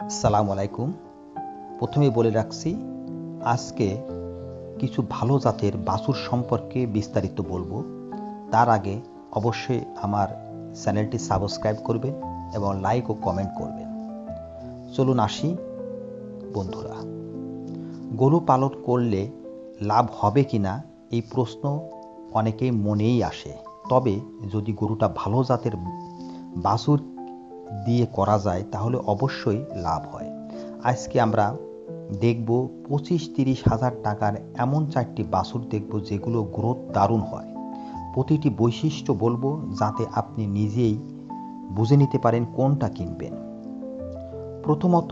আসসালামু আলাইকুম। প্রথমেই বলে রাখছি, আজকে কিছু ভালো জাতের বাছুর সম্পর্কে বিস্তারিত বলবো। তার আগে অবশ্যই আমার চ্যানেলটি সাবস্ক্রাইব করবেন এবং লাইক ও কমেন্ট করবেন। চলুন আসি বন্ধুরা। গরু পালন করলে লাভ হবে কিনা এই প্রশ্ন অনেকেই মনেই আসে। তবে যদি গরুটা ভালো জাতের বাছুর দিয়ে করা যায় তাহলে অবশ্যই লাভ হয়। আজকে আমরা দেখব 25-30 হাজার টাকার এমন 4টি বাছুর দেখব যেগুলো গ্রোথ দারুণ হয়। প্রতিটি বৈশিষ্ট্য বলবো যাতে আপনি নিজেই বুঝে নিতে পারেন কোনটা কিনবেন। প্রথমত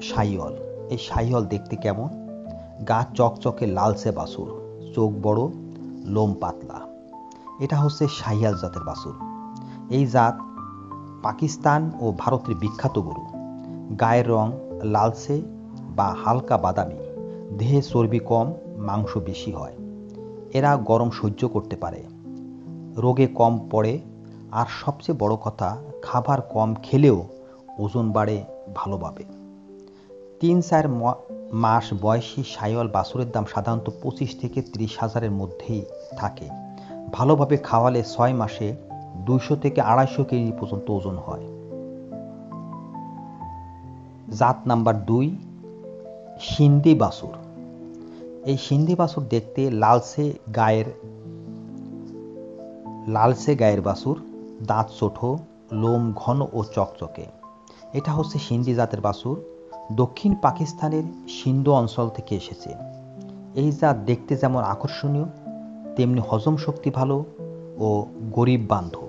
শাহিওয়াল। এই শাহিওয়াল দেখতে কেমন? গা চকচকে লালচে বাছুর, চোখ বড়, লোম পাতলা। এটা হচ্ছে শাহিওয়াল জাতের বাছুর। এই জাত পাকিস্তান ও ভারতের বিখ্যাত গরু। গায়ের রং লালচে বা হালকা বাদামি, দেহে চর্বি কম, মাংস বেশি হয়। এরা গরম সহ্য করতে পারে, রোগে কম পড়ে, আর সবচেয়ে বড় কথা খাবার কম খেলেও ওজন বাড়ে ভালোভাবে। 3-4 মাস বয়সী শাহিওয়াল বাছুরের দাম সাধারণত 25 থেকে 30 হাজারের মধ্যেই থাকে। ভালোভাবে খাওয়ালে 6 মাসে 200 থেকে 250 কেজি পর্যন্ত ওজন হয়। জাত নাম্বার 2 সিন্ধি বাছুর। এই সিন্ধি বাছুর দেখতে লালচে গায়ের বাছুর, দাঁত ছোট, লোম ঘন ও চকচকে। এটা হচ্ছে সিন্ধি জাতের বাছুর, দক্ষিণ পাকিস্তানের সিন্ধু অঞ্চল থেকে এসেছে। এই জাত দেখতে যেমন আকর্ষণীয় তেমনি হজম শক্তি ভালো ও গরিব বান্ধব।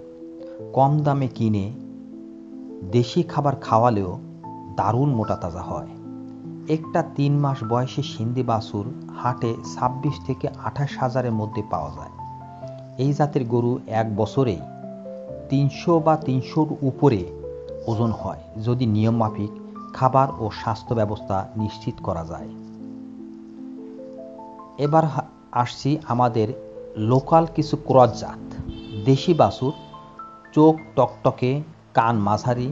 কম দামে কিনে দেশি খাবার খাওয়ালেও দারুণ মোটা তাজা হয়। একটা 3 মাস বয়সী সিন্ধি বাছুর হাটে 26 থেকে 28 হাজারের মধ্যে পাওয়া যায়। এই জাতের গরু 1 বছরেই 300 বা 300-র উপরে ওজন হয় যদি নিয়মমাফিক খাবার ও স্বাস্থ্য ব্যবস্থা নিশ্চিত করা যায়। এবার আসছি আমাদের লোকাল কিছু ক্রস জাত। দেশি বাছুর, চোখ টকটকে, কান মাঝারি,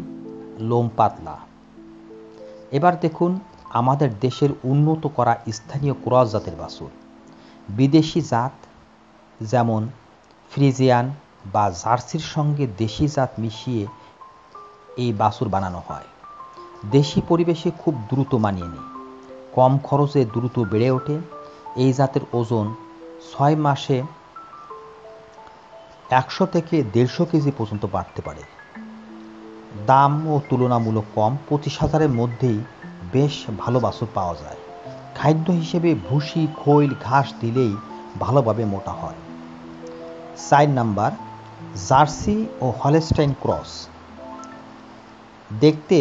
লোম পাতলা। এবার দেখুন আমাদের দেশের উন্নত করা স্থানীয় ক্রস জাতের বাছুর। বিদেশি জাত যেমন ফ্রিজিয়ান বা জার্সির সঙ্গে দেশি জাত মিশিয়ে এই বাছুর বানানো হয়। দেশি পরিবেশে খুব দ্রুত মানিয়ে নেয়, কম খরচে দ্রুত বেড়ে ওঠে। এই জাতের ওজন 6 মাসে 100 থেকে 150 কেজি পর্যন্ত বাড়তে পারে। দামও তুলনামূলক কম, 25 হাজারের মধ্যেই বেশ ভালো বাছুর পাওয়া যায়। খাদ্য হিসেবে ভুসি, খৈল, ঘাস দিলেই ভালোভাবে মোটা হয়। 4 নাম্বার জার্সি ও হলস্টাইন ক্রস। দেখতে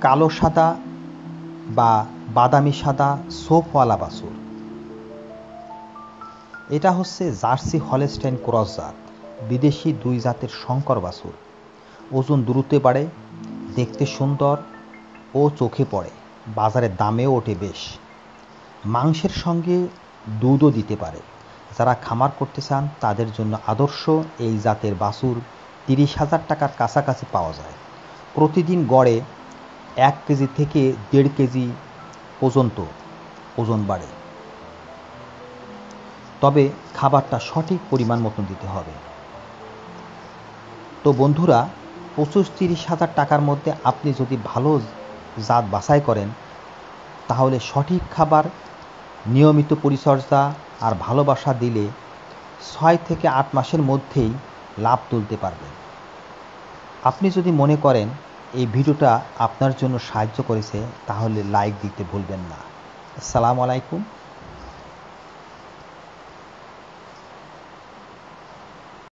কালো সাদা বা বাদামি সাদা ছোপওয়ালা বাছুর। এটা হচ্ছে জার্সি হলস্টাইন ক্রস জাত, বিদেশি 2 জাতের সংকর বাছুর। ওজন দ্রুত বাড়ে, দেখতে সুন্দর ও চোখে পড়ে, বাজারে দামেও ওঠে বেশ। মাংসের সঙ্গে দুধও দিতে পারে। যারা খামার করতে চান তাদের জন্য আদর্শ এই জাতের বাছুর 30 হাজার টাকার কাছাকাছি পাওয়া যায়। প্রতিদিন গড়ে 1 কেজি থেকে 1.5 কেজি পর্যন্ত ওজন বাড়ে, তবে খাবারটা সঠিক পরিমাণ মতন দিতে হবে। তো বন্ধুরা, 25-30 হাজার টাকার মধ্যে আপনি যদি ভালো জাত বাছাই করেন তাহলে সঠিক খাবার, নিয়মিত পরিচর্যা আর ভালোবাসা দিলে 6 থেকে 8 মাসের মধ্যেই লাভ তুলতে পারবেন। আপনি যদি মনে করেন এই ভিডিওটা আপনার জন্য সাহায্য করেছে তাহলে লাইক দিতে ভুলবেন না। আসসালামু আলাইকুম।